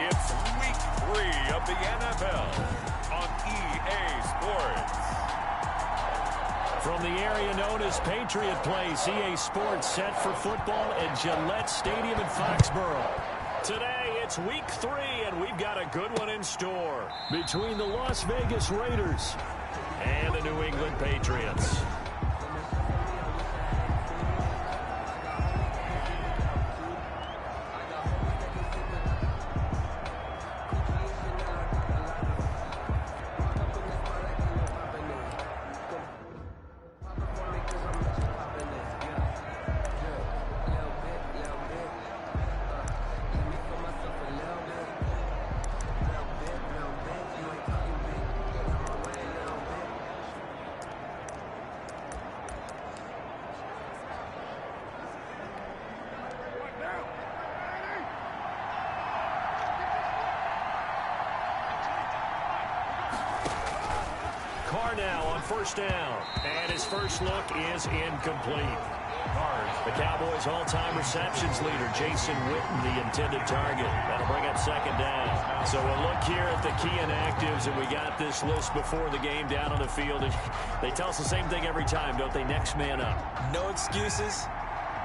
It's week 3 of the NFL on EA Sports. From the area known as Patriot Place, EA Sports set for football at Gillette Stadium in Foxborough. Today, it's week 3, and we've got a good one in store between the Las Vegas Raiders and the New England Patriots. Now on first down, and his first look is incomplete. The Cowboys' all-time receptions leader, Jason Witten, the intended target. That'll bring up second down. So we'll look here at the key inactives, and we got this list before the game down on the field. And they tell us the same thing every time, don't they? Next man up. No excuses.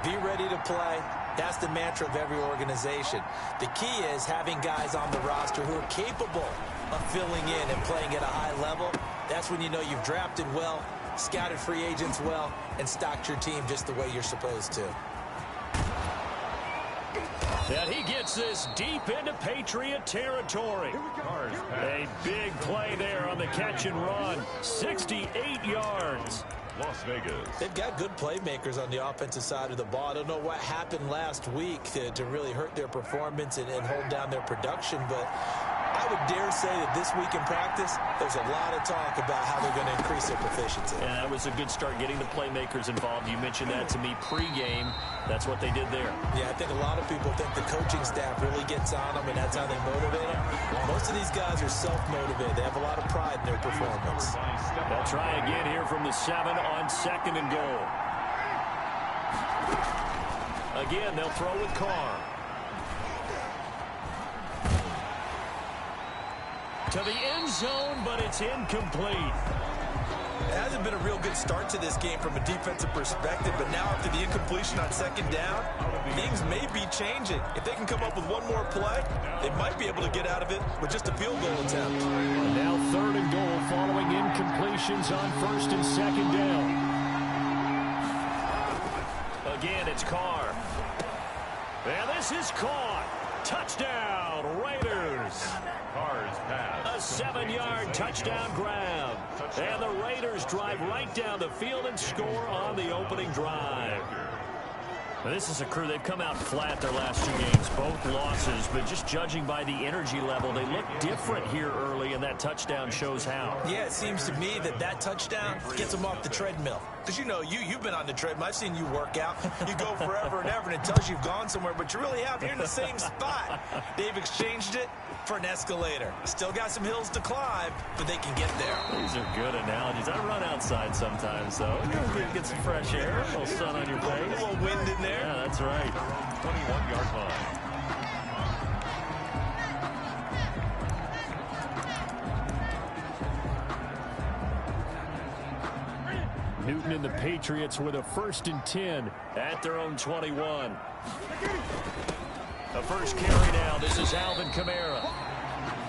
Be ready to play. That's the mantra of every organization. The key is having guys on the roster who are capable of filling in and playing at a high level. That's when you know you've drafted well, scouted free agents well, and stocked your team just the way you're supposed to. And he gets this deep into Patriot territory. A big play there on the catch and run. 68 yards. Las Vegas. They've got good playmakers on the offensive side of the ball. I don't know what happened last week to really hurt their performance and hold down their production, but I would dare say that this week in practice, there's a lot of talk about how they're going to increase their proficiency. And that was a good start, getting the playmakers involved. You mentioned that to me pregame. That's what they did there. Yeah, I think a lot of people think the coaching staff really gets on them, and that's how they motivate them. Most of these guys are self-motivated. They have a lot of pride in their performance. They'll try again here from the 7 on second and goal. Again, they'll throw with Carr. To the end zone, but it's incomplete. It hasn't been a real good start to this game from a defensive perspective, but now after the incompletion on second down, things may be changing. If they can come up with one more play, they might be able to get out of it with just a field goal attempt. And now third and goal following incompletions on first and second down. Again, it's Carr. And this is caught. Touchdown, Raiders. Carr's pass. A 7-yard touchdown grab. And the Raiders drive right down the field and score on the opening drive. Now, this is a crew, they've come out flat their last 2 games, both losses, but just judging by the energy level, they look different here early, and that touchdown shows how. Yeah, it seems to me that touchdown gets them off the treadmill. Because, you know, you've been on the treadmill. I've seen you work out. You go forever and ever, and it tells you you've gone somewhere, but you really have. You're in the same spot. They've exchanged it for an escalator. Still got some hills to climb, but they can get there. These are good analogies. I run outside sometimes, though. Get some fresh air, a little sun on your face. A little wind in there. Yeah, that's right. 21-yard line. Newton and the Patriots with a 1st and 10 at their own 21. The first carry now. This is Alvin Kamara.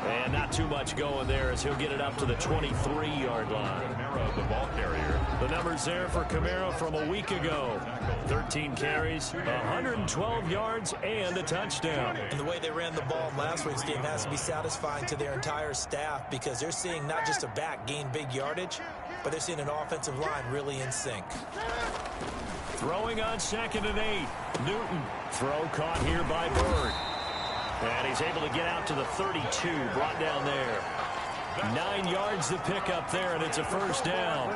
And not too much going there as he'll get it up to the 23-yard line. Kamara, the ball carrier. The numbers there for Kamara from a week ago. 13 carries, 112 yards, and a touchdown. And the way they ran the ball in last week's game has to be satisfying to their entire staff because they're seeing not just a back gain big yardage, but they're seeing an offensive line really in sync. Throwing on 2nd and 8. Newton. Throw caught here by Bird. And he's able to get out to the 32, brought down there. 9 yards to pick up there, and it's a first down.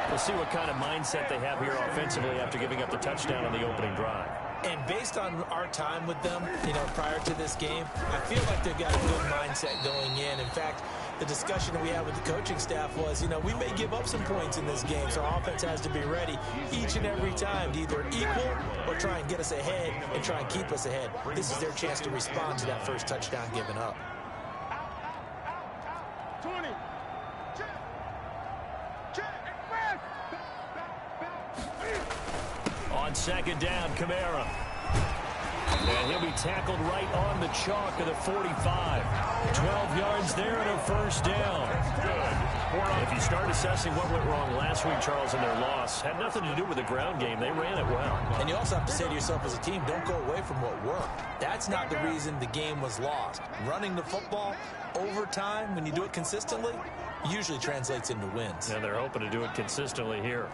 We'll see what kind of mindset they have here offensively after giving up the touchdown on the opening drive. And based on our time with them, you know, prior to this game, I feel like they've got a good mindset going in. In fact, the discussion we had with the coaching staff was, you know, we may give up some points in this game, so our offense has to be ready each and every time to either equal or try and get us ahead and try and keep us ahead. This is their chance to respond to that first touchdown given up. 20. On second down, Kamara. And he'll be tackled right on the chalk of the 45. 12 yards there and a first down. Good. If you start assessing what went wrong last week, Charles, in their loss, had nothing to do with the ground game. They ran it well. And you also have to say to yourself as a team, don't go away from what worked. That's not the reason the game was lost. Running the football over time, when you do it consistently, usually translates into wins. And they're hoping to do it consistently here.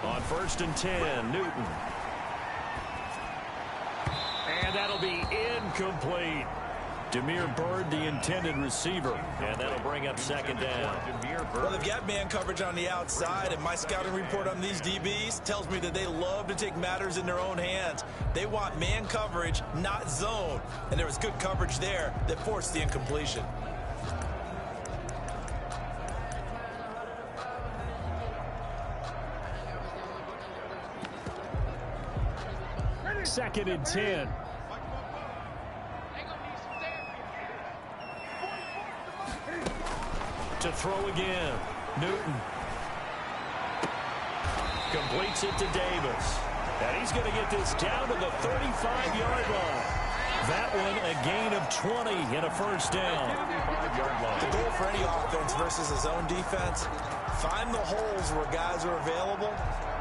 On 1st and 10, Newton. And that'll be incomplete. Demir Bird, the intended receiver. And that'll bring up second down. Well, they've got man coverage on the outside, and my scouting report on these DBs tells me that they love to take matters in their own hands. They want man coverage, not zone. And there was good coverage there that forced the incompletion. Second and 10. To throw again. Newton. Completes it to Davis. And he's going to get this down to the 35-yard line. That one a gain of 20 and a first down. The goal for any offense versus a zone defense, find the holes where guys are available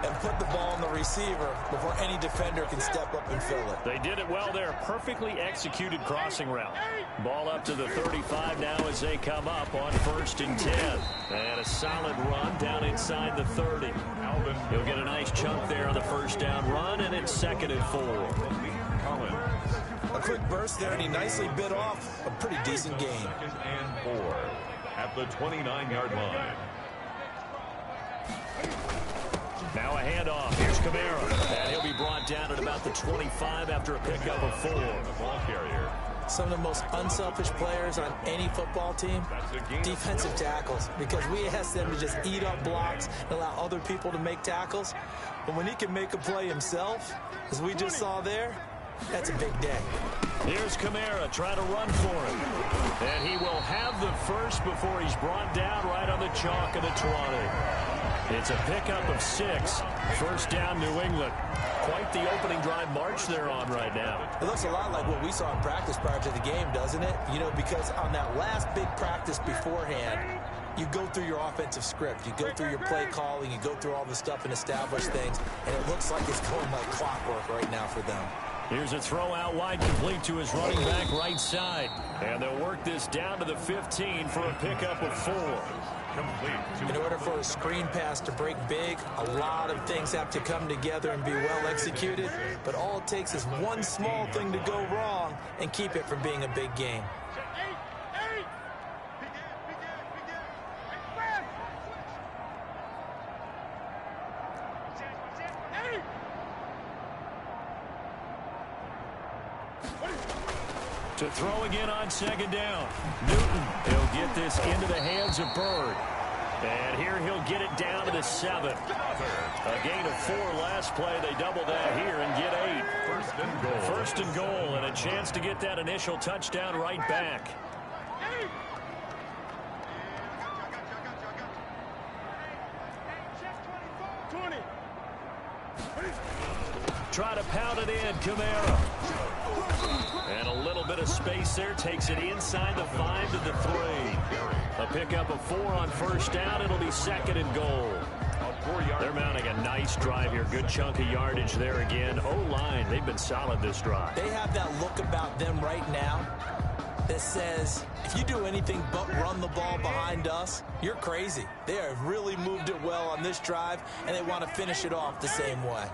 and put the ball on the receiver before any defender can step up and fill it. They did it well there. Perfectly executed crossing route. Ball up to the 35 now as they come up on 1st and 10. And a solid run down inside the 30. He'll get a nice chunk there on the first down run, and it's 2nd and 4. A quick burst there, and he nicely bit off a pretty decent gain. 2nd and 4 at the 29-yard line. Now a handoff. Here's Kamara. And he'll be brought down at about the 25 after a pickup of 4. The ball carrier. Some of the most unselfish players on any football team, defensive tackles, because we ask them to just eat up blocks and allow other people to make tackles. But when he can make a play himself, as we just saw there, that's a big day. Here's Kamara trying to run for him. And he will have the first before he's brought down right on the chalk of the 20. It's a pickup of 6. First down, New England. Quite the opening drive march they're on right now. It looks a lot like what we saw in practice prior to the game, doesn't it? You know, because on that last big practice beforehand, you go through your offensive script. You go through your play calling. You go through all the stuff and establish things. And it looks like it's going like clockwork right now for them. Here's a throw out wide, complete to his running back right side. And they'll work this down to the 15 for a pickup of 4. In order for a screen pass to break big, a lot of things have to come together and be well executed. But all it takes is one small thing to go wrong and keep it from being a big game. To throw again on second down. Newton, he'll get this into the hands of Bird. And here he'll get it down to the 7. A gain of 4 last play. They double that here and get 8. First and goal, and a chance to get that initial touchdown right back. Try to pound it in, Kamara. And a little bit of space there. Takes it inside the 5 to the 3. A pickup of 4 on first down. It'll be 2nd and goal. They're mounting a nice drive here. Good chunk of yardage there again. O-line, they've been solid this drive. They have that look about them right now that says, if you do anything but run the ball behind us, you're crazy. They have really moved it well on this drive, and they want to finish it off the same way.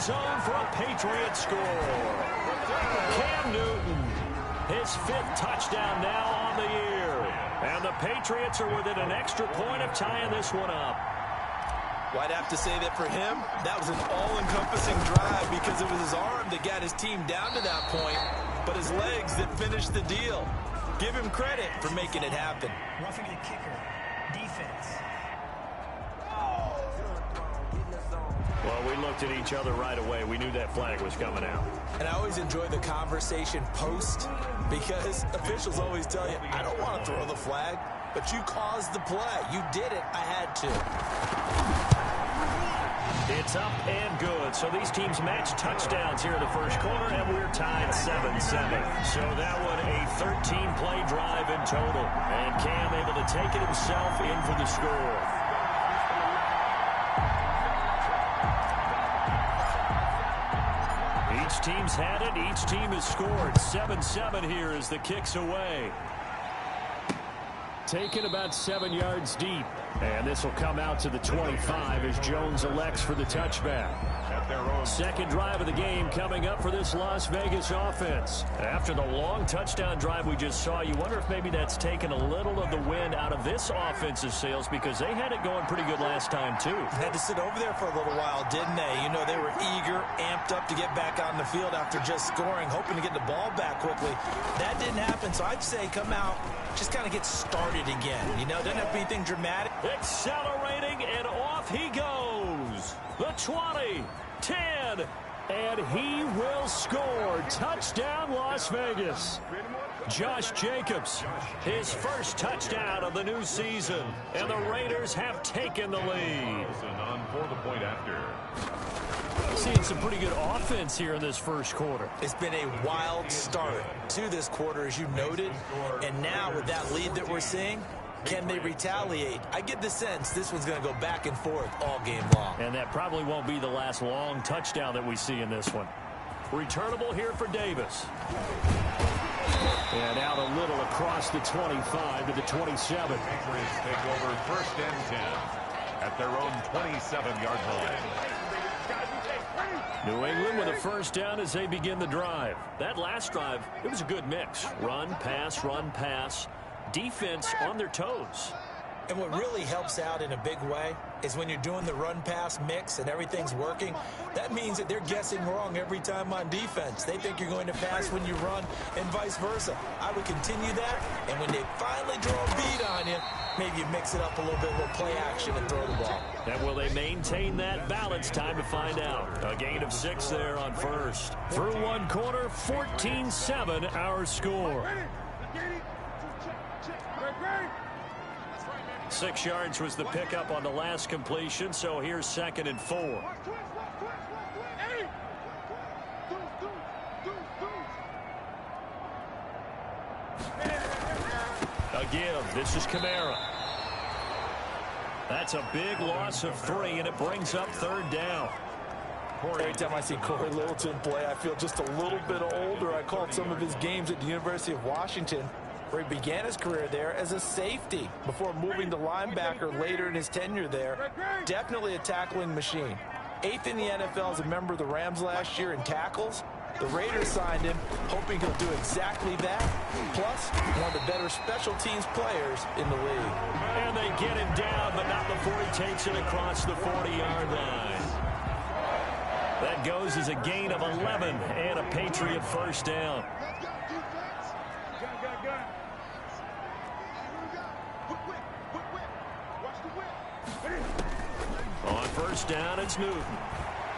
zone for a Patriot score. Cam Newton, his 5th touchdown now on the year. And the Patriots are within an extra point of tying this one up. Well, I'd have to say that for him, that was an all-encompassing drive because it was his arm that got his team down to that point, but his legs that finished the deal. Give him credit for making it happen. Roughing the kicker. Defense. Well, we looked at each other right away. We knew that flag was coming out. And I always enjoy the conversation post because officials always tell you, I don't want to throw the flag, but you caused the play. You did it. I had to. It's up and good. So these teams match touchdowns here in the first quarter, and we're tied 7-7. So that one a 13-play drive in total. And Cam able to take it himself in for the score. Each team's had it. Each team has scored. 7-7 here as the kick's away. Taken about 7 yards deep. And this will come out to the 25 as Jones elects for the touchback. Second drive of the game coming up for this Las Vegas offense. After the long touchdown drive we just saw, you wonder if maybe that's taken a little of the wind out of this offensive sails because they had it going pretty good last time too. Had to sit over there for a little while, didn't they? You know, they were eager, amped up to get back on the field after just scoring, hoping to get the ball back quickly. That didn't happen, so I'd say come out, just kind of get started again. You know, doesn't have to be anything dramatic. Accelerating, and off he goes. The 20, 10, and he will score. Touchdown, Las Vegas. Josh Jacobs, his first touchdown of the new season, and the Raiders have taken the lead. For the point after. Seeing some pretty good offense here in this first quarter. It's been a wild start to this quarter, as you noted, and now with that lead that we're seeing, can they retaliate? I get the sense this one's going to go back and forth all game long. And that probably won't be the last long touchdown that we see in this one. Returnable here for Davis. And out a little across the 25 to the 27. Patriots take over 1st and 10 at their own 27-yard line. New England with a first down as they begin the drive. That last drive, it was a good mix. Run, pass. Defense on their toes. And what really helps out in a big way is when you're doing the run-pass mix and everything's working, that means that they're guessing wrong every time on defense. They think you're going to pass when you run and vice versa. I would continue that, and when they finally draw a beat on you, maybe you mix it up a little bit, a little play action and throw the ball. And will they maintain that balance? Time to find out. A gain of 6 there on first. Through one quarter, 14-7 our score. 6 yards was the pickup on the last completion, so here's 2nd and 4. A give. This is Kamara. That's a big loss of 3, and it brings up 3rd down. Every time I see Corey Littleton play, I feel just a little bit older. I called some of his games at the University of Washington, where he began his career there as a safety before moving to linebacker later in his tenure there. Definitely a tackling machine. 8th in the NFL as a member of the Rams last year in tackles. The Raiders signed him, hoping he'll do exactly that. Plus, one of the better special teams players in the league. And they get him down, but not before he takes it across the 40-yard line. That goes as a gain of 11 and a Patriot first down. On first down, it's Newton.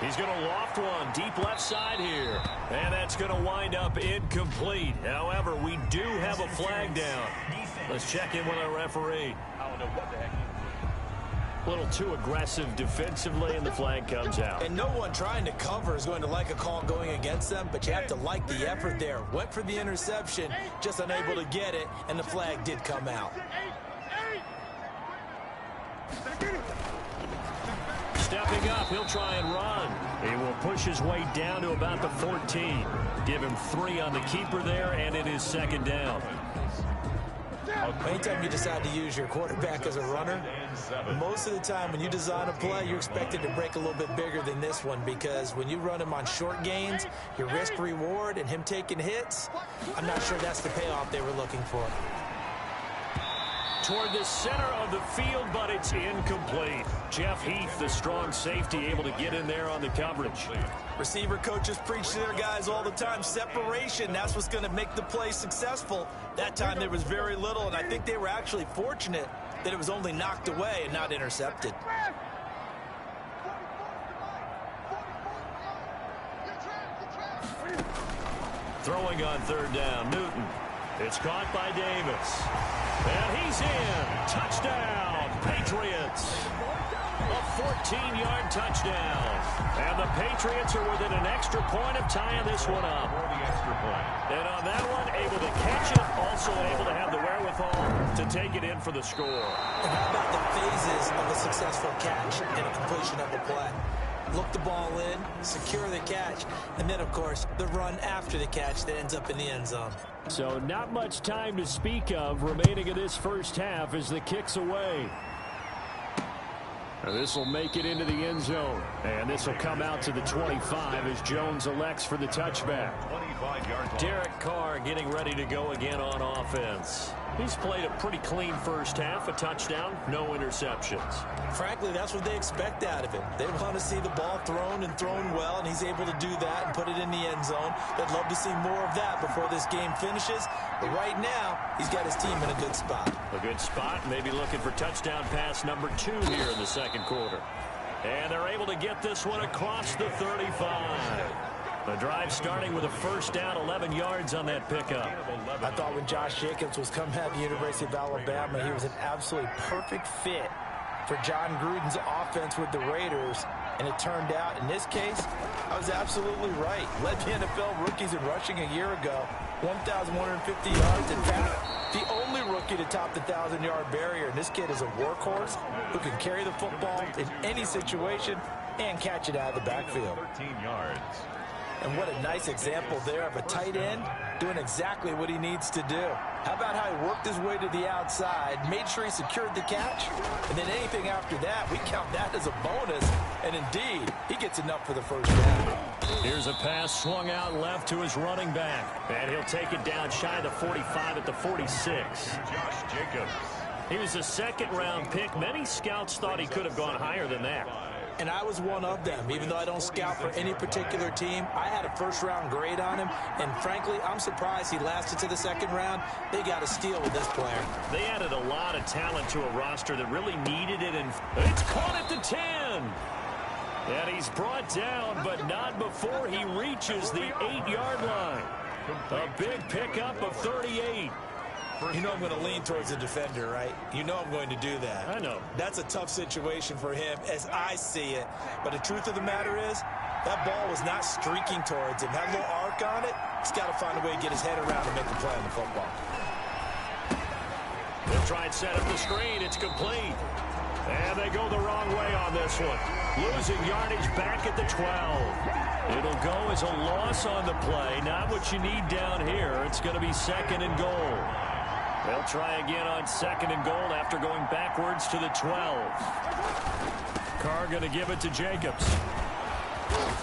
He's going to loft one deep left side here. And that's going to wind up incomplete. However, we do have a flag down. Let's check in with our referee. I don't know what the heck he A little too aggressive defensively, and the flag comes out. And no one trying to cover is going to like a call going against them, but you have to like the effort there. Went for the interception, just unable to get it, and the flag did come out. Stepping up, he'll try and run. He will push his way down to about the 14. Give him 3 on the keeper there, and it is 2nd down. Anytime you decide to use your quarterback as a runner, most of the time when you design a play, you're expected to break a little bit bigger than this one, because when you run him on short gains, your risk-reward and him taking hits, I'm not sure that's the payoff they were looking for. Toward the center of the field, but it's incomplete. Jeff Heath, the strong safety, able to get in there on the coverage. Receiver coaches preach to their guys all the time. Separation, that's what's going to make the play successful. That time there was very little, and I think they were actually fortunate that it was only knocked away and not intercepted. Throwing on third down, Newton. It's caught by Davis. And he's in. Touchdown, Patriots. A 14-yard touchdown. And the Patriots are within an extra point of tying this one up. And on that one, able to catch it, also able to have the wherewithal to take it in for the score. And how about the phases of a successful catch and a completion of a play? Look the ball in, secure the catch, and then, of course, the run after the catch that ends up in the end zone. So not much time to speak of remaining in this first half as the kick's away. This will make it into the end zone. And this will come out to the 25 as Jones elects for the touchback. Derek Carr getting ready to go again on offense. He's played a pretty clean first half, a touchdown, no interceptions. Frankly, that's what they expect out of him. They want to see the ball thrown and thrown well, and he's able to do that and put it in the end zone. They'd love to see more of that before this game finishes. But right now, he's got his team in a good spot. A good spot, maybe looking for touchdown pass number 2 here in the second quarter. And they're able to get this one across the 35. The drive starting with a first down, 11 yards on that pickup. I thought when Josh Jacobs was coming out of the University of Alabama, he was an absolutely perfect fit for John Gruden's offense with the Raiders. And it turned out, in this case, I was absolutely right. Led the NFL rookies in rushing a year ago, 1,150 yards. In fact, the only rookie to top the 1,000-yard barrier. And this kid is a workhorse who can carry the football in any situation and catch it out of the backfield. 13 yards. And what a nice example there of a tight end doing exactly what he needs to do. How about how he worked his way to the outside, made sure he secured the catch, and then anything after that, we count that as a bonus. And indeed, he gets enough for the first down. Here's a pass swung out left to his running back. And he'll take it down shy of the 45 at the 46. Josh Jacobs. He was a second-round pick. Many scouts thought he could have gone higher than that. And I was one of them. Even though I don't scout for any particular team, I had a first-round grade on him. And frankly, I'm surprised he lasted to the second round. They got a steal with this player. They added a lot of talent to a roster that really needed it. And it's caught at the 10. And he's brought down, but not before he reaches the 8-yard line. A big pickup of 38. You know I'm going to lean towards the defender, right? You know I'm going to do that. I know. That's a tough situation for him as I see it. But the truth of the matter is, that ball was not streaking towards him. Had a little arc on it. He's got to find a way to get his head around and make a play on the football. They'll try and set up the screen. It's complete. And they go the wrong way on this one. Losing yardage back at the 12. It'll go as a loss on the play. Not what you need down here. It's going to be second and goal. They'll try again on second and goal after going backwards to the 12. Carr going to give it to Jacobs.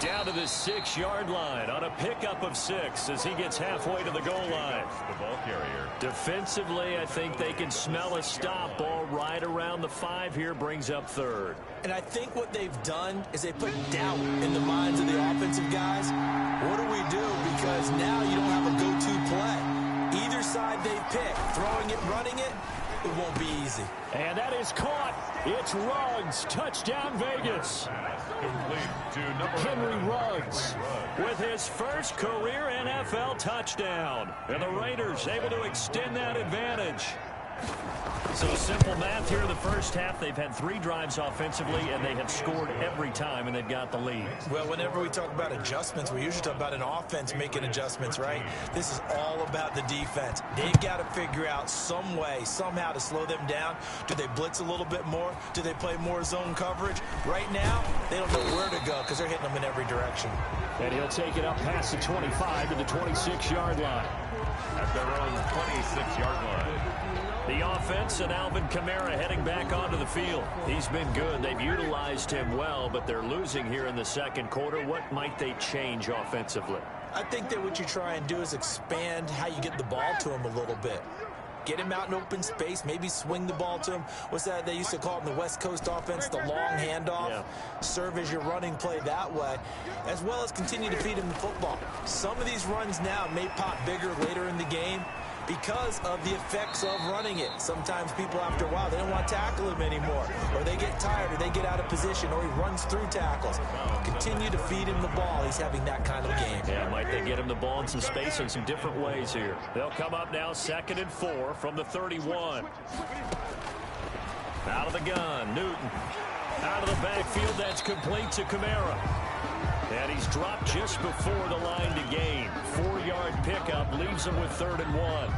Down to the 6-yard line on a pickup of 6 as he gets halfway to the goal line. The ball carrier. Defensively, I think they can smell a stop. Ball right around the 5 here, brings up third. And I think what they've done is they put doubt in the minds of the offensive guys. What do we do? Because now you don't have a go-to play. Either side they pick, throwing it, running it, it won't be easy. And that is caught. It's Ruggs. Touchdown, Vegas. Henry Ruggs with his first career NFL touchdown. And the Raiders able to extend that advantage. So simple math here in the first half. They've had 3 drives offensively, and they have scored every time, and they've got the lead. Well, whenever we talk about adjustments, we usually talk about an offense making adjustments, right? This is all about the defense. They've got to figure out some way, somehow to slow them down. Do they blitz a little bit more? Do they play more zone coverage? Right now, they don't know where to go because they're hitting them in every direction. And he'll take it up past the 25 to the 26-yard line. at their own 26-yard line. The offense and Alvin Kamara heading back onto the field. He's been good. They've utilized him well, but they're losing here in the second quarter. What might they change offensively? I think that what you try and do is expand how you get the ball to him a little bit. Get him out in open space, maybe swing the ball to him. What's that they used to call it in the West Coast offense, the long handoff? Yeah. Serve as your running play that way, as well as continue to feed him the football. Some of these runs now may pop bigger later in the game because of the effects of running it. Sometimes people, after a while, they don't want to tackle him anymore, or they get tired, or they get out of position, or he runs through tackles. Continue to feed him the ball. He's having that kind of game. Yeah, might they get him the ball in some space in some different ways here. They'll come up now 2nd and 4 from the 31. Out of the gun, Newton. Out of the backfield, that's complete to Kamara. And he's dropped just before the line to gain. 4-yard pickup leaves him with 3rd and 1.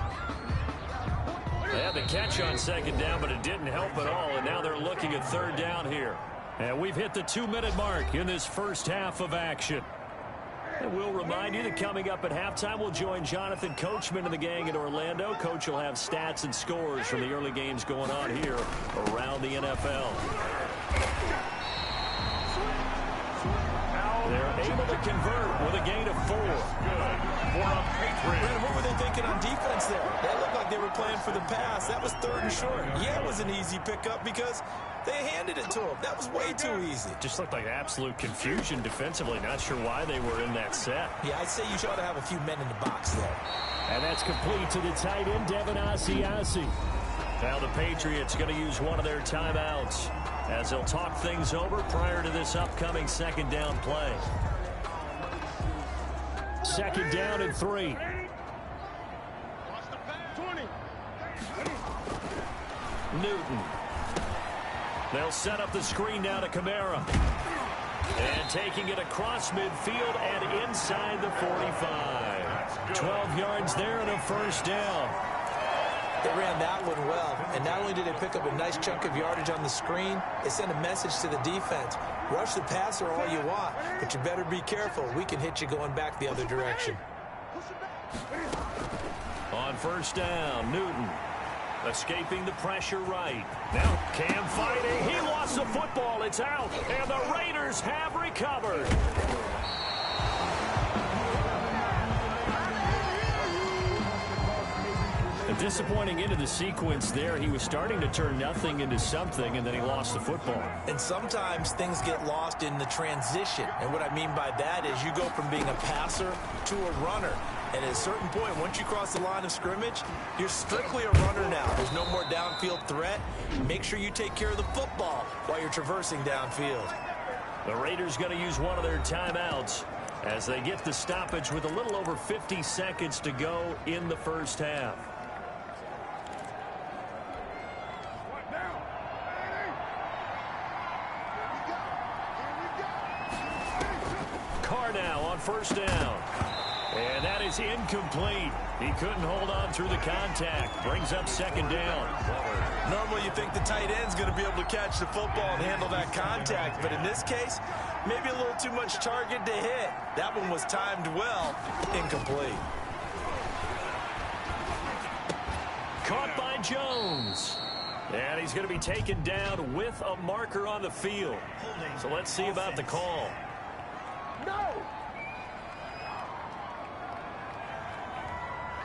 They had the catch on 2nd down, but it didn't help at all. And now they're looking at 3rd down here. And we've hit the 2-minute mark in this first half of action. And we'll remind you that coming up at halftime, we'll join Jonathan Coachman and the gang in Orlando. Coach will have stats and scores from the early games going on here around the NFL. They're able to convert with a gain of 4. Good for a Patriot. Brad, what were they thinking on defense there? They looked like they were playing for the pass. That was 3rd and short. Yeah, it was an easy pickup because they handed it to him. That was way too easy. Just looked like absolute confusion defensively. Not sure why they were in that set. Yeah, I'd say you ought to have a few men in the box there. And that's complete to the tight end, Devin Asiasi. Now the Patriots going to use one of their timeouts as they'll talk things over prior to this upcoming 2nd down play. 2nd down and 3. Newton. They'll set up the screen now to Kamara. And taking it across midfield and inside the 45. 12 yards there and a 1st down. They ran that one well, and not only did they pick up a nice chunk of yardage on the screen, they sent a message to the defense. Rush the passer all you want, but you better be careful. We can hit you going back the other direction. On 1st down, Newton escaping the pressure right. Now Cam fighting. He lost the football. It's out, and the Raiders have recovered. A disappointing end of the sequence there. He was starting to turn nothing into something, and then he lost the football. And sometimes things get lost in the transition. And what I mean by that is you go from being a passer to a runner. And at a certain point, once you cross the line of scrimmage, you're strictly a runner now. There's no more downfield threat. Make sure you take care of the football while you're traversing downfield. The Raiders going to use one of their timeouts as they get the stoppage with a little over 50 seconds to go in the first half. Carr now on 1st down. And that is incomplete. He couldn't hold on through the contact. Brings up 2nd down. Normally you think the tight end's going to be able to catch the football and handle that contact. But in this case, maybe a little too much target to hit. That one was timed well. Incomplete. Caught by Jones. And he's going to be taken down with a marker on the field. So let's see about the call. No!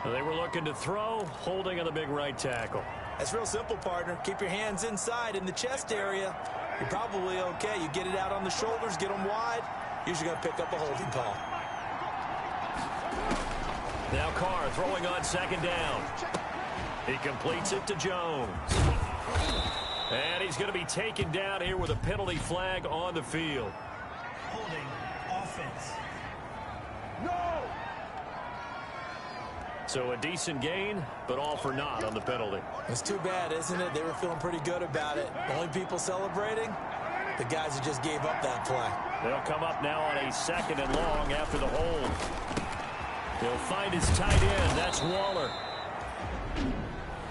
They were looking to throw, holding on the big right tackle. That's real simple, partner. Keep your hands inside in the chest area. You're probably okay. You get it out on the shoulders, get them wide. Usually going to pick up a holding call. Now Carr throwing on 2nd down. He completes it to Jones. And he's going to be taken down here with a penalty flag on the field. Holding offense. No! So a decent gain, but all for naught on the penalty. It's too bad, isn't it? They were feeling pretty good about it. The only people celebrating, the guys who just gave up that play. They'll come up now on a 2nd and long after the hold. He'll find his tight end. That's Waller.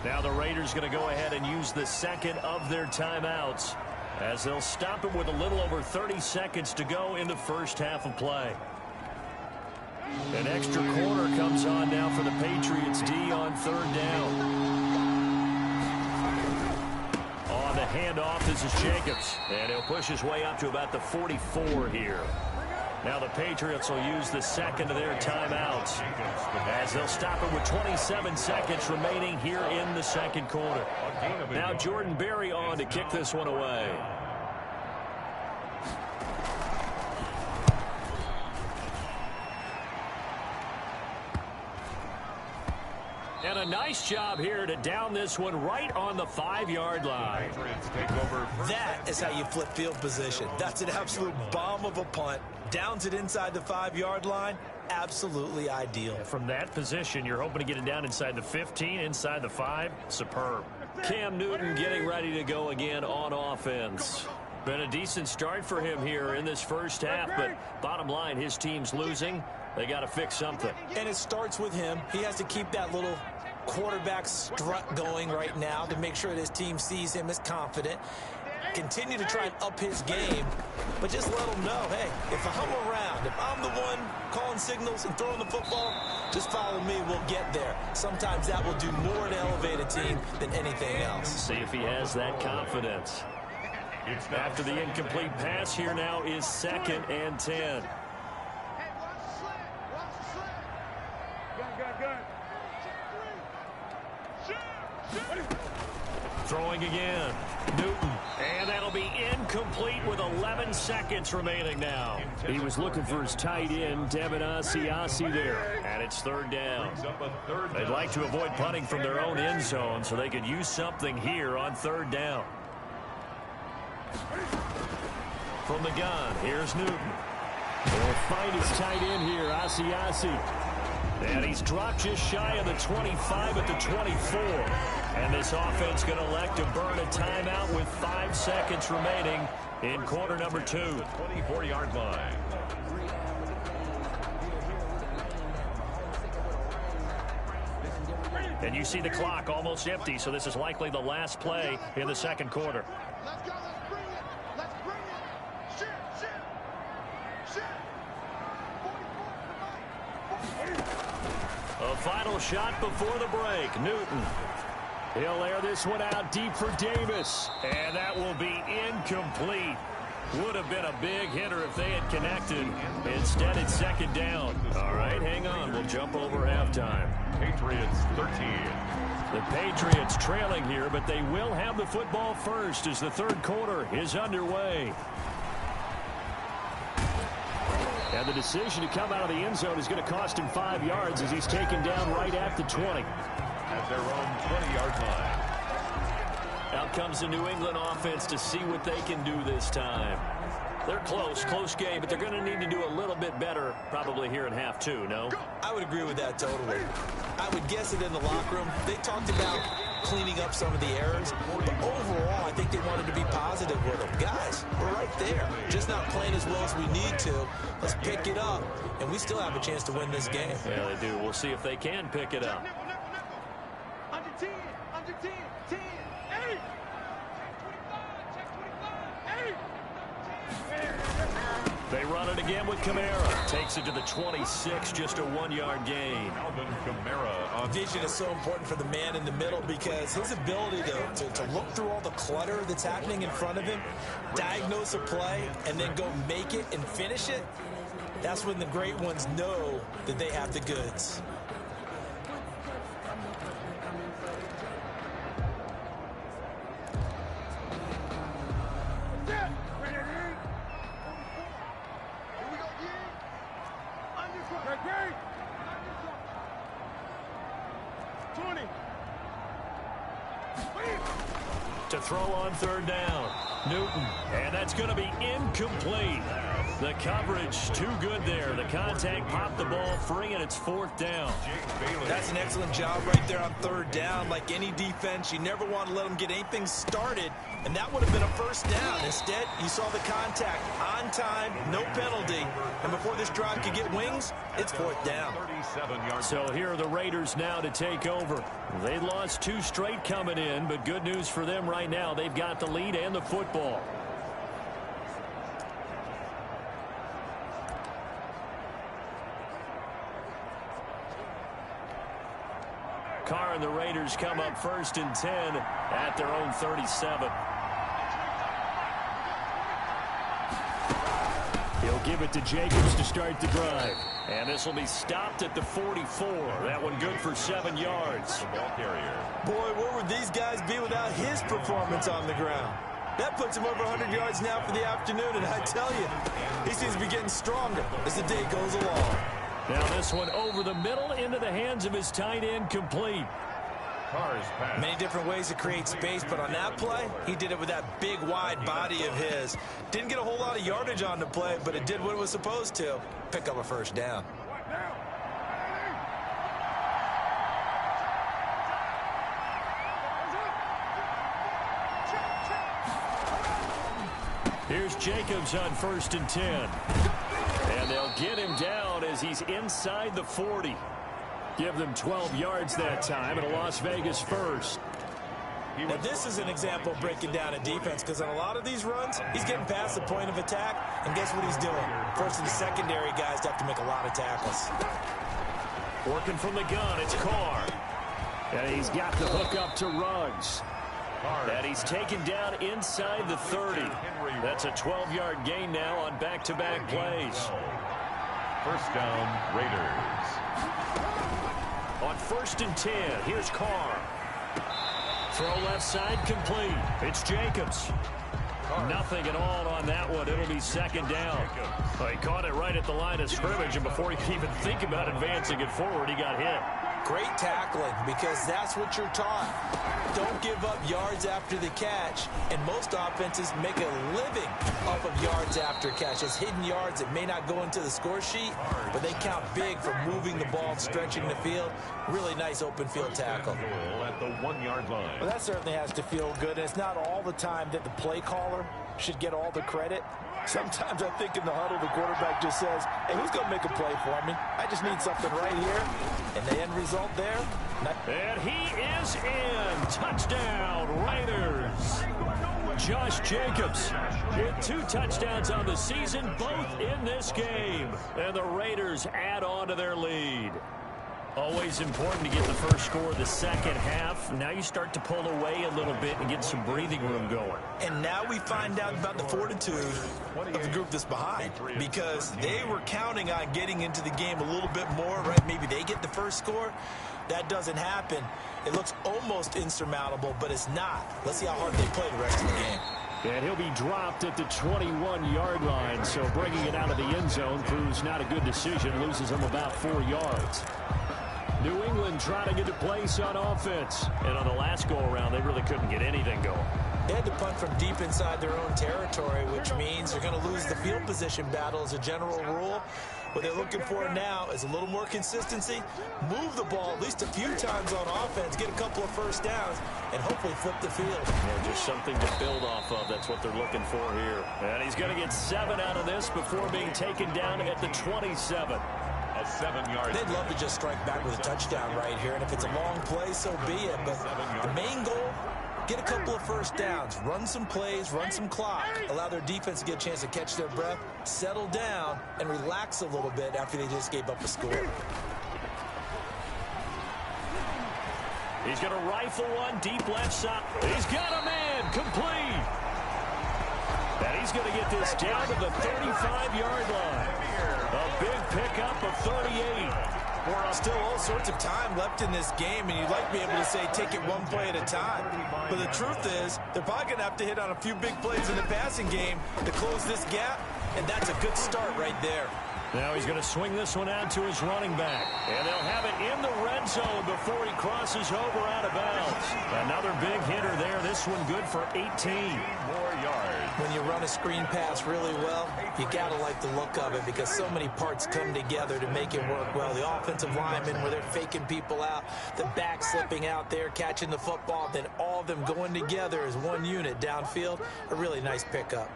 Now the Raiders going to go ahead and use the 2nd of their timeouts as they'll stop him with a little over 30 seconds to go in the first half of play. An extra quarter coming comes on now for the Patriots D on third down. On the handoff, this is Jacobs. And he'll push his way up to about the 44 here. Now the Patriots will use the second of their timeouts as they'll stop it with 27 seconds remaining here in the second quarter. Now Jordan Berry on to kick this one away. And a nice job here to down this one right on the 5-yard line. That is how you flip field position. That's an absolute bomb of a punt. Downs it inside the 5-yard line. Absolutely ideal. From that position, you're hoping to get it down inside the 15, inside the 5. Superb. Cam Newton getting ready to go again on offense. Been a decent start for him here in this first half, but bottom line, his team's losing. They got to fix something. And it starts with him. He has to keep that little quarterback strut going right now to make sure that his team sees him as confident. Continue to try and up his game, but just let him know, hey, if I'm around, if I'm the one calling signals and throwing the football, just follow me, we'll get there. Sometimes that will do more to elevate a team than anything else. See if he has that confidence. After the incomplete pass, here now is 2nd and 10. Throwing again. Newton. And that'll be incomplete with 11 seconds remaining now. He was looking for his tight end, Devin Asiasi there. And it's 3rd down. They'd like to avoid punting from their own end zone so they could use something here on 3rd down. From the gun, here's Newton. He'll find his tight end here, Asiasi. And he's dropped just shy of the 25 at the 24. And this offense going to elect to burn a timeout with 5 seconds remaining in quarter number 2. 24-yard line. And you see the clock almost empty, so this is likely the last play in the second quarter. Let's go, let's bring it. Let's bring it. Shoot. A final shot before the break. Newton. He'll air this one out deep for Davis. And that will be incomplete. Would have been a big hitter if they had connected. Instead, it's 2nd down. All right, hang on. We'll jump over halftime. Patriots 13. The Patriots trailing here, but they will have the football first as the 3rd quarter is underway. And the decision to come out of the end zone is going to cost him 5 yards as he's taken down right at the 20. At their own 20-yard line. Out comes the New England offense to see what they can do this time. They're close game, but they're going to need to do a little bit better probably here in half 2, no? I would agree with that totally. I would guess it in the locker room. They talked about cleaning up some of the errors, but overall, I think they wanted to be positive with them. Guys, we're right there. Just not playing as well as we need to. Let's pick it up, and we still have a chance to win this game. Yeah, they do. We'll see if they can pick it up. Under 10, 10, 8. Check 25, 8. They run it again with Kamara. Takes it to the 26, just a 1-yard gain. Alvin Kamara on Vision is so important for the man in the middle because his ability to look through all the clutter that's happening in front of him, diagnose a play, and then go make it and finish it, that's when the great ones know that they have the goods. To throw on 3rd down. Newton. And that's going to be incomplete. The coverage too good there. The contact popped the ball free, and it's 4th down. That's an excellent job right there on 3rd down. Like any defense, you never want to let them get anything started, and that would have been a 1st down. Instead, you saw the contact on time, no penalty, and before this drive could get wings, it's 4th down. 37 yards. So here are the Raiders now to take over. They lost 2 straight coming in, but good news for them right now. They've got the lead and the football. Carr and the Raiders come up 1st and 10 at their own 37. He'll give it to Jacobs to start the drive. And this will be stopped at the 44. That one good for 7 yards. Ball carrier. Boy, where would these guys be without his performance on the ground? That puts him over 100 yards now for the afternoon, and I tell you, he seems to be getting stronger as the day goes along. Now this one over the middle into the hands of his tight end, complete. Carr's pass. Many different ways to create space, but on that play, he did it with that big, wide body of his. Didn't get a whole lot of yardage on the play, but it did what it was supposed to. Pick up a first down. Here's Jacobs on 1st and 10. And they'll get him down as he's inside the 40. Give them 12 yards that time, and a Las Vegas first. Now, this is an example of breaking down a defense, because on a lot of these runs, he's getting past the point of attack, and guess what he's doing? Forcing the secondary guys to have to make a lot of tackles. Working from the gun, it's Carr. And he's got the hook up to Ruggs. And he's taken down inside the 30. That's a 12-yard gain now on back-to-back plays. First down, Raiders. On 1st and 10, here's Carr. Throw left side complete. It's Jacobs. Nothing at all on that one. It'll be 2nd down. Well, he caught it right at the line of scrimmage, and before he could even think about advancing it forward, he got hit. Great tackling, because that's what you're taught. Don't give up yards after the catch, and most offenses make a living off of yards after catch. It's hidden yards that may not go into the score sheet, but they count big for moving the ball and stretching the field. Really nice open field tackle. At the 1-yard line. Well, that certainly has to feel good, and it's not all the time that the play caller should get all the credit. Sometimes I think in the huddle, the quarterback just says, hey, who's going to make a play for me? I just need something right here. And the end result there. And he is in. Touchdown, Raiders. Josh Jacobs with 2 touchdowns on the season, both in this game. And the Raiders add on to their lead. Always important to get the first score of the second half. Now you start to pull away a little bit and get some breathing room going. And now we find out about the fortitude of the group that's behind, because they were counting on getting into the game a little bit more, right? Maybe they get the first score. That doesn't happen. It looks almost insurmountable, but it's not. Let's see how hard they play the rest of the game. And he'll be dropped at the 21-yard line, so bringing it out of the end zone proves not a good decision. Loses him about 4 yards. New England trying to get a place on offense. And on the last go-around, they really couldn't get anything going. They had to punt from deep inside their own territory, which means they're going to lose the field position battle as a general rule. What they're looking for now is a little more consistency, move the ball at least a few times on offense, get a couple of first downs, and hopefully flip the field. Yeah, just something to build off of. That's what they're looking for here. And he's going to get 7 out of this before being taken down at the 27. A 7-yard. They'd love to just strike back with a touchdown right here, and if it's a long play, so be it. But the main goal, get a couple of first downs, run some plays, run some clock, allow their defense to get a chance to catch their breath, settle down, and relax a little bit after they just gave up a score. He's going to rifle one deep left side. He's got a man complete. And he's going to get this down to the 35-yard line. A big pickup of 38. Still all sorts of time left in this game, and you'd like to be able to say take it one play at a time. But the truth is, they're probably going to have to hit on a few big plays in the passing game to close this gap, and that's a good start right there. Now he's going to swing this one out to his running back. And they'll have it in the red zone before he crosses over out of bounds. Another big hitter there. This one good for 18. More yards. When you run a screen pass really well, you got to like the look of it because so many parts come together to make it work well. The offensive linemen where they're faking people out, the back slipping out there, catching the football, then all of them going together as one unit downfield. A really nice pickup.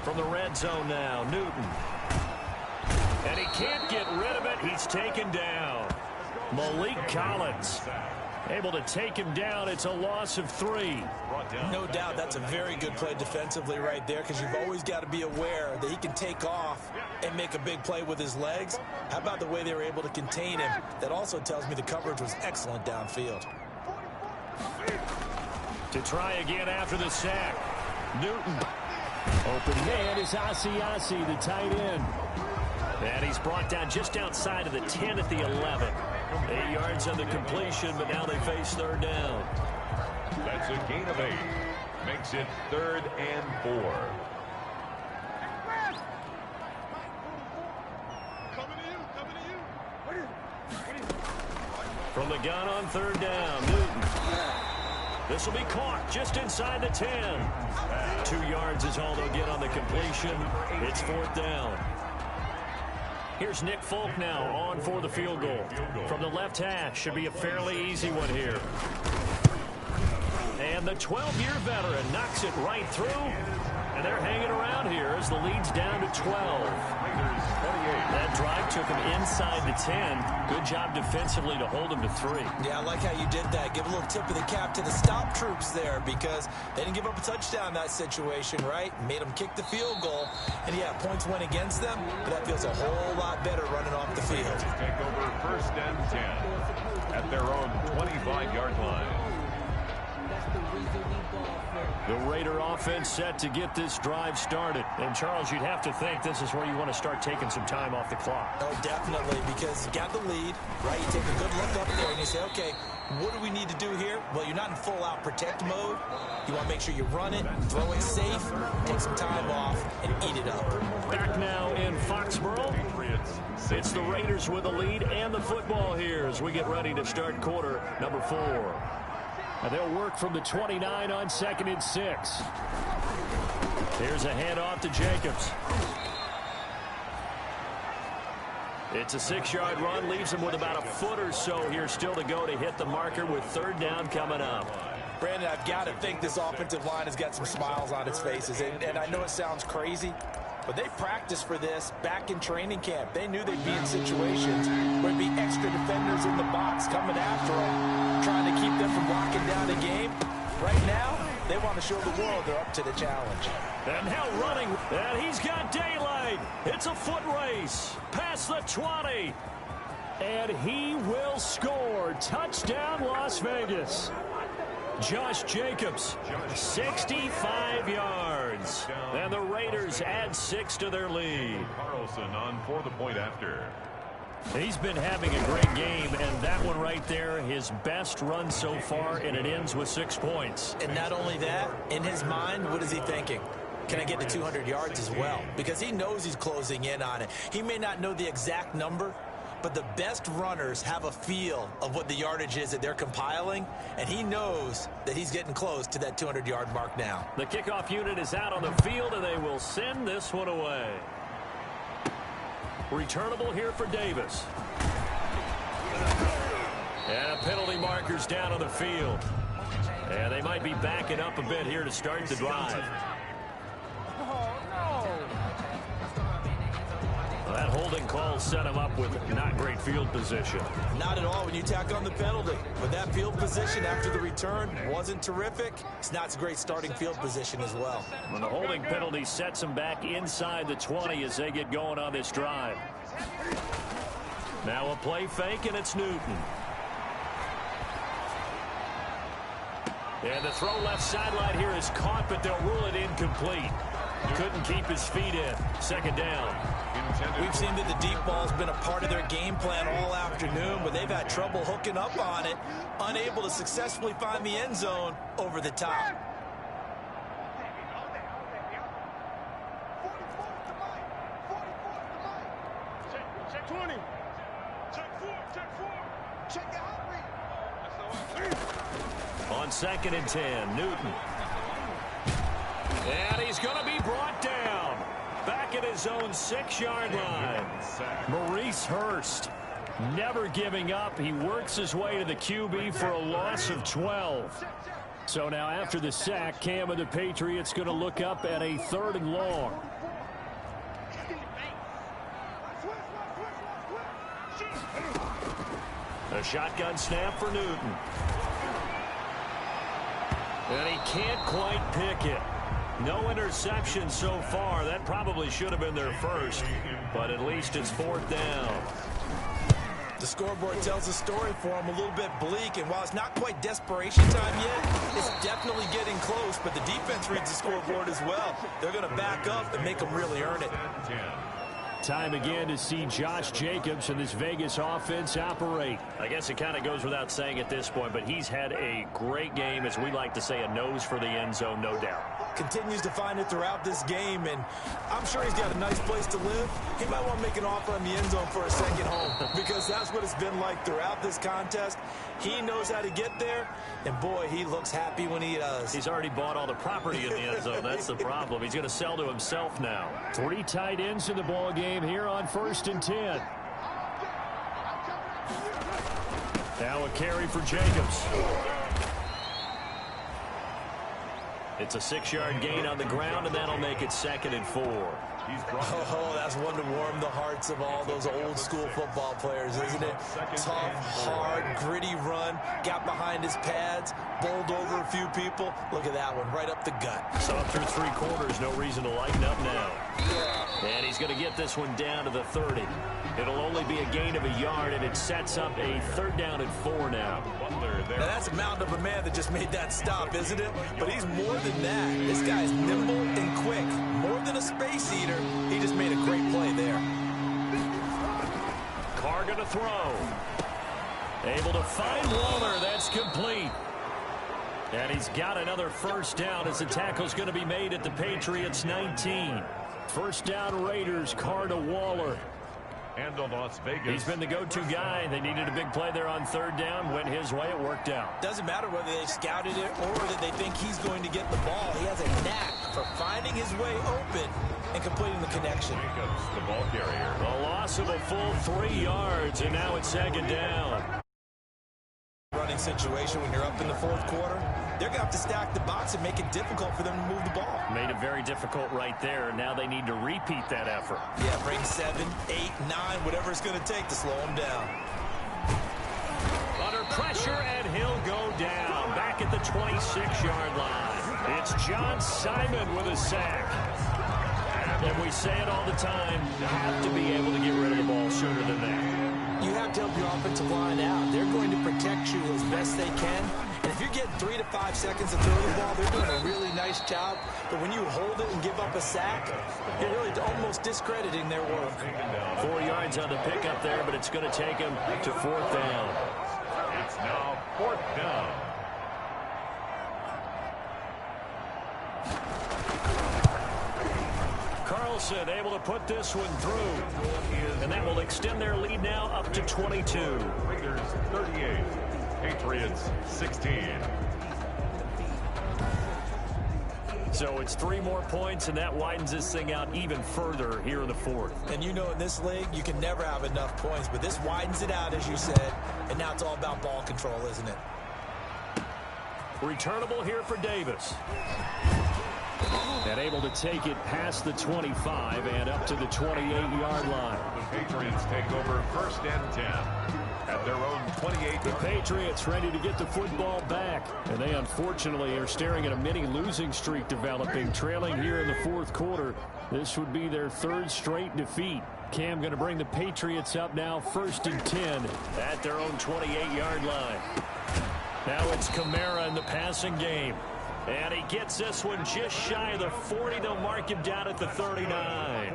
From the red zone now, Newton. And he can't get rid of it. He's taken down. Malik Collins. Able to take him down. It's a loss of 3. No doubt that's a very good play defensively right there, because you've always got to be aware that he can take off and make a big play with his legs. How about the way they were able to contain him? That also tells me the coverage was excellent downfield. To try again after the sack. Newton. Open man is Asiasi, the tight end. And he's brought down just outside of the 10 at the 11. 8 yards on the completion, but now they face third down. That's a gain of 8. Makes it 3rd and 4. From the gun on third down, Newton. This will be caught just inside the 10. 2 yards is all they'll get on the completion. It's 4th down. Here's Nick Folk now on for the field goal. From the left hash, should be a fairly easy one here. And the 12-year veteran knocks it right through. And they're hanging around here as the lead's down to 12. That drive took him inside the 10. Good job defensively to hold him to 3. Yeah, I like how you did that. Give a little tip of the cap to the stop troops there, because they didn't give up a touchdown in that situation, right? Made them kick the field goal. And yeah, points went against them, but that feels a whole lot better running off the field. Take over 1st and 10 at their own 25-yard line. The Raider offense set to get this drive started. And, Charles, you'd have to think this is where you want to start taking some time off the clock. Oh, definitely, because you got the lead, right? You take a good look up there and you say, okay, what do we need to do here? Well, you're not in full-out protect mode. You want to make sure you run it, throw it safe, take some time off, and eat it up. Back now in Foxborough. It's the Raiders with the lead and the football here as we get ready to start quarter number 4. And they'll work from the 29 on 2nd and 6. Here's a handoff to Jacobs. It's a 6-yard run, leaves him with about a foot or so here still to go to hit the marker with third down coming up. Brandon, I've got to think this offensive line has got some smiles on its faces. And I know it sounds crazy, but they practiced for this back in training camp. They knew they'd be in situations where there'd be extra defenders in the box coming after them, trying to keep them from locking down a game. Right now, they want to show the world they're up to the challenge. And now running, and he's got daylight. It's a foot race past the 20. And he will score. Touchdown, Las Vegas. Josh Jacobs, 65 yards. And the Raiders add 6 to their lead. Carlson on for the point after. He's been having a great game, and that one right there, his best run so far, and it ends with 6 points. And not only that, in his mind, what is he thinking? Can I get to 200 yards as well? Because he knows he's closing in on it. He may not know the exact number, but the best runners have a feel of what the yardage is that they're compiling, and he knows that he's getting close to that 200-yard mark now. The kickoff unit is out on the field, and they will send this one away. Returnable here for Davis. And a penalty marker's down on the field. And they might be backing up a bit here to start the drive. That holding call set him up with not great field position. Not at all when you tack on the penalty. But that field position after the return wasn't terrific. It's not a great starting field position as well. When the holding penalty sets him back inside the 20 as they get going on this drive. Now a play fake, and it's Newton. And the throw left sideline here is caught, but they'll rule it incomplete. Couldn't keep his feet in. Second down. We've seen that the deep ball's been a part of their game plan all afternoon, but they've had trouble hooking up on it, unable to successfully find the end zone over the top. Check 20. Check 4. Check 4. Check the hot read. On 2nd and 10, Newton. And he's going to be brought down. Back at his own 6-yard line. Maurice Hurst never giving up. He works his way to the QB for a loss of 12. So now after the sack, Cam of the Patriots going to look up at a 3rd and long. A shotgun snap for Newton. And he can't quite pick it. No interception so far. That probably should have been their first, but at least it's 4th down. The scoreboard tells a story for him, a little bit bleak, and while it's not quite desperation time yet, it's definitely getting close, but the defense reads the scoreboard as well. They're going to back up and make them really earn it. Time again to see Josh Jacobs and this Vegas offense operate. I guess it kind of goes without saying at this point, but he's had a great game, as we like to say, a nose for the end zone, no doubt. Continues to find it throughout this game, and I'm sure he's got a nice place to live. He might want to make an offer on the end zone for a second home, because that's what it's been like throughout this contest. He knows how to get there, and boy, he looks happy when he does. He's already bought all the property in the end zone. That's the problem. He's going to sell to himself now. 3 tight ends in the ball game here on 1st and 10. Now a carry for Jacobs. It's a 6-yard gain on the ground, and that'll make it 2nd and 4. Oh, that's one to warm the hearts of all those old-school football players, isn't it? Tough, hard, gritty run, got behind his pads, bowled over a few people. Look at that one, right up the gut. So through 3 quarters, no reason to lighten up now. And he's going to get this one down to the 30. It'll only be a gain of a yard, and it sets up a 3rd down and 4 now. Now that's a mountain of a man that just made that stop, isn't it? But he's more than that. This guy's nimble and quick. More than a space eater, he just made a great play there. Carr going to throw. Able to find Waller. That's complete. And he's got another 1st down as the tackle's going to be made at the Patriots 19. 1st down Raiders, Carr to Waller. And the Las Vegas. He's been the go-to guy. They needed a big play there on 3rd down. Went his way. It worked out. Doesn't matter whether they scouted it or that they think he's going to get the ball. He has a knack for finding his way open and completing the connection. Jacobs, the ball carrier. A loss of a full 3 yards, and now it's 2nd down. Running situation when you're up in the 4th quarter, they're going to have to stack the box and make it difficult for them to move the ball. Made it very difficult right there. Now they need to repeat that effort. Yeah, bring 7, 8, 9, whatever it's going to take to slow them down. Under pressure, and he'll go down. Back at the 26-yard line. It's John Simon with a sack. And we say it all the time, you have to be able to get rid of the ball sooner than that. You have to help your offensive line out. They're going to protect you as best they can. And if you're getting 3 to 5 seconds to throw the ball, they're doing a really nice job. But when you hold it and give up a sack, you're really almost discrediting their work. 4 yards on the pickup there, but it's going to take him to 4th down. It's now 4th down. Carlson able to put this one through. And that will extend their lead now up to 22. Raiders 38. Patriots 16. So it's 3 more points, and that widens this thing out even further here in the 4th. And you know in this league, you can never have enough points, but this widens it out, as you said, and now it's all about ball control, isn't it? Returnable here for Davis. And able to take it past the 25 and up to the 28-yard line. The Patriots take over 1st and 10. At their own 28. The Patriots ready to get the football back. And they unfortunately are staring at a mini losing streak developing, trailing here in the 4th quarter. This would be their 3rd straight defeat. Cam going to bring the Patriots up now 1st and 10 at their own 28-yard line. Now it's Kamara in the passing game. And he gets this one just shy of the 40. They'll mark him down at the 39.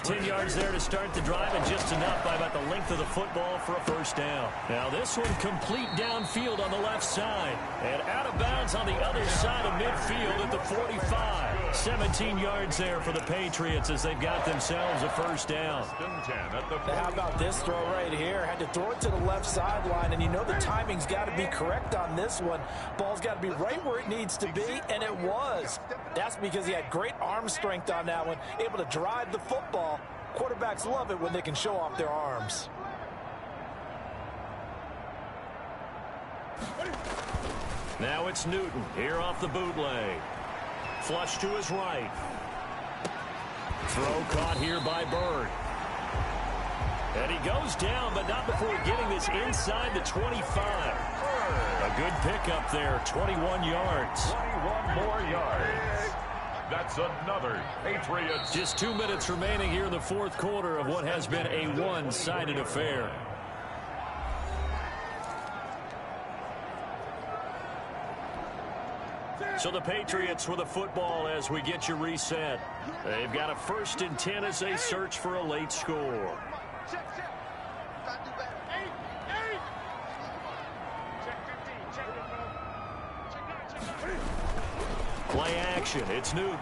10 yards there to start the drive, and just enough by about the length of the football for a 1st down. Now this one complete downfield on the left side. And out of bounds on the other side of midfield at the 45. 17 yards there for the Patriots as they've got themselves a 1st down. Now how about this throw right here? Had to throw it to the left sideline, and you know the timing's got to be correct on this one. Ball's got to be right where it needs to be, and it was. That's because he had great arm strength on that one, able to drive the football. Quarterbacks love it when they can show off their arms. Now it's Newton here off the bootleg. Flush to his right. Throw caught here by Bird. And he goes down, but not before getting this inside the 25. A good pickup there, 21 yards. 21 more yards. That's another Patriots. Just 2 minutes remaining here in the fourth quarter of what has been a one-sided affair. So the Patriots with the football as we get you reset. They've got a 1st and 10 as they search for a late score. Play action. It's Newton.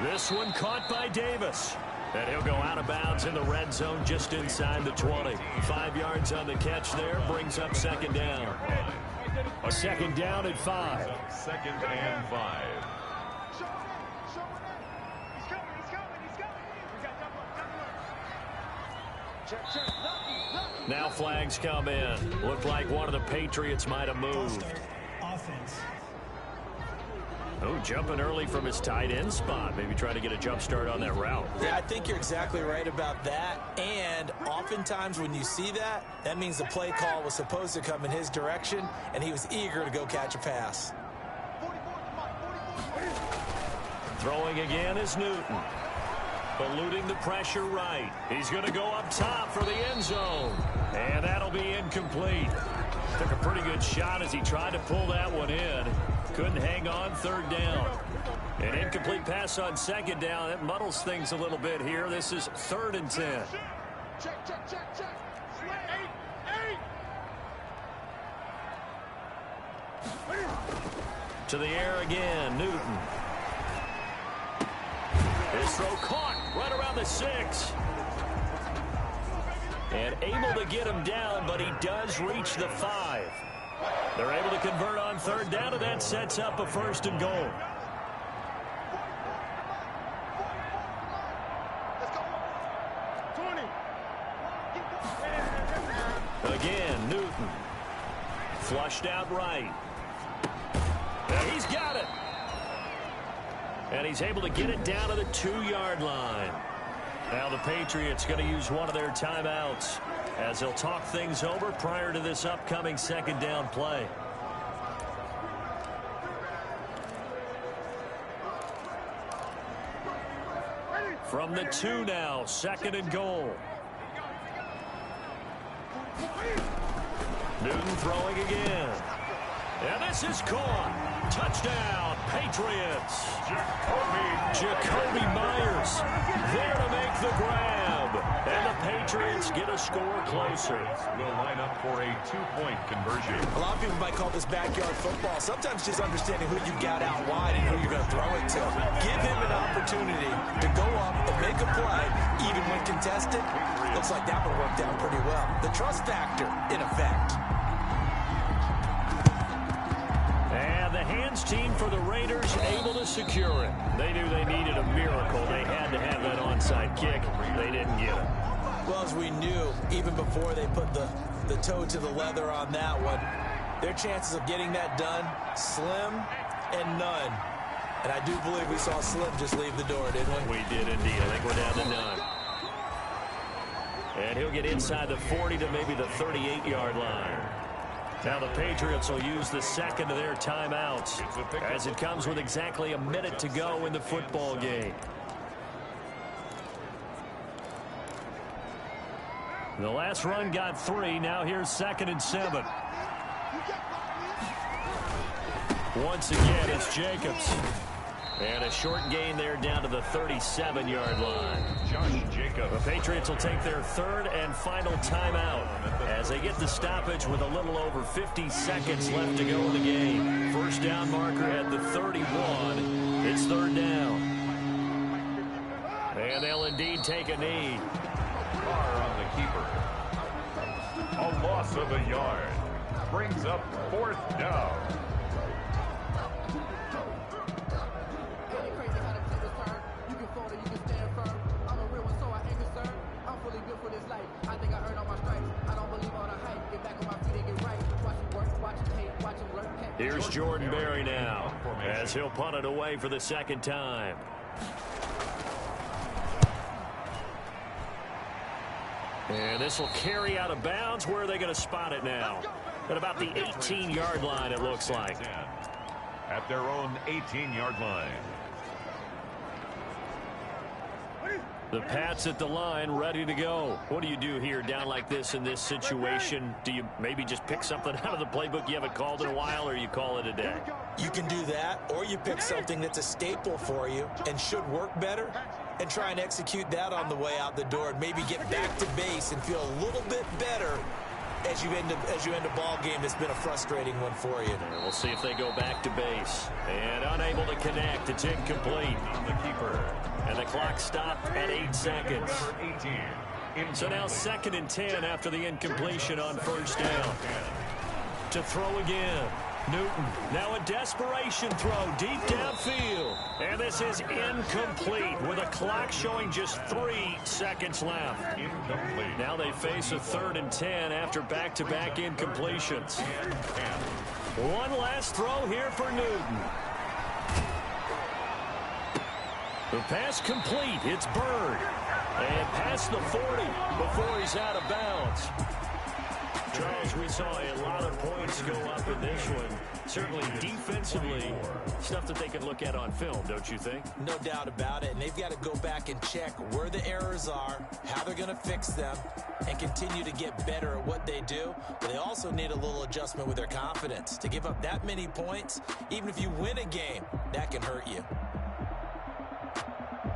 This one caught by Davis. And he'll go out of bounds in the red zone just inside the 20. 5 yards on the catch there brings up 2nd down. A 2nd down at 5. 2nd and 5. Now flags come in. Looked like one of the Patriots might have moved. Offense. Oh, jumping early from his tight end spot. Maybe trying to get a jump start on that route. Yeah, I think you're exactly right about that. And oftentimes when you see that, that means the play call was supposed to come in his direction, and he was eager to go catch a pass. Throwing again is Newton. Eluding the pressure right. He's going to go up top for the end zone. And that'll be incomplete. Took a pretty good shot as he tried to pull that one in. Couldn't hang on 3rd down. An incomplete pass on 2nd down. That muddles things a little bit here. This is 3rd and 10. Check. To the air again, Newton. His throw caught right around the 6. And able to get him down, but he does reach the 5. They're able to convert on 3rd down, and that sets up a 1st and goal. Again, Newton. Flushed out right. And he's got it. And he's able to get it down to the 2-yard line. Now the Patriots going to use one of their timeouts as they'll talk things over prior to this upcoming 2nd down play. From the 2 now, 2nd and goal. Newton throwing again. And this is caught. Touchdown, Patriots. Jacoby Myers there to make the grab. And the Patriots get a score closer. Will line up for a 2-point conversion. A lot of people might call this backyard football. Sometimes just understanding who you got out wide and who you're going to throw it to. Give him an opportunity to go up and make a play, even when contested. Looks like that one worked out pretty well. The trust factor, in effect. And the hands team for the Raiders able to secure it. They knew they needed a miracle. They had to have that onside kick. They didn't get it. Well, as we knew, even before they put the toe to the leather on that one, their chances of getting that done, slim and none. And I do believe we saw Slim just leave the door, didn't we? We did indeed. I think we're down to none. And he'll get inside the 40 to maybe the 38-yard line. Now the Patriots will use the 2nd of their timeouts as it comes with exactly a minute to go in the football game. The last run got 3. Now here's 2nd and 7. Once again, it's Jacobs. And a short gain there down to the 37-yard line. Josh Jacobs. The Patriots will take their 3rd and final timeout as they get the stoppage with a little over 50 seconds left to go in the game. First down marker at the 31. It's 3rd down. And they'll indeed take a knee. Carr on the keeper. A loss of a yard. Brings up 4th down. Here's Jordan Berry now as he'll punt it away for the 2nd time. And this will carry out of bounds. Where are they going to spot it now? At about the 18-yard line, it looks like. At their own 18-yard line. The Pats at the line, ready to go. What do you do here down like this in this situation? Do you maybe just pick something out of the playbook you haven't called in a while, or you call it a day? You can do that, or you pick something that's a staple for you and should work better and try and execute that on the way out the door and maybe get back to base and feel a little bit better as you end a ball game that's been a frustrating one for you. We'll see if they go back to base. And unable to connect. It's incomplete on the keeper. And the clock stopped at 8 seconds. So now 2nd and 10 after the incompletion on first down. To throw again. Newton, now a desperation throw deep downfield. And this is incomplete with a clock showing just 3 seconds left. Incomplete. Now they face a 3rd and 10 after back-to-back incompletions. One last throw here for Newton. The pass complete. It's Bird. And past the 40 before he's out of bounds. Charles, we saw a lot of points go up in this one. Certainly defensively, stuff that they could look at on film, don't you think? No doubt about it. And they've got to go back and check where the errors are, how they're going to fix them, and continue to get better at what they do. But they also need a little adjustment with their confidence. To give up that many points, even if you win a game, that can hurt you.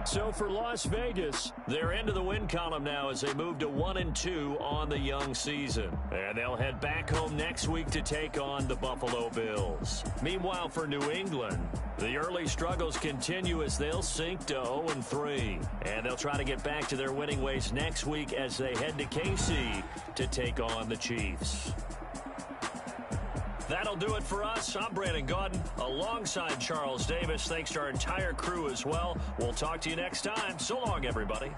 So for Las Vegas, they're into the win column now as they move to 1-2 on the young season. And they'll head back home next week to take on the Buffalo Bills. Meanwhile, for New England, the early struggles continue as they'll sink to 0-3. And they'll try to get back to their winning ways next week as they head to KC to take on the Chiefs. That'll do it for us. I'm Brandon Gaudin alongside Charles Davis. Thanks to our entire crew as well. We'll talk to you next time. So long, everybody.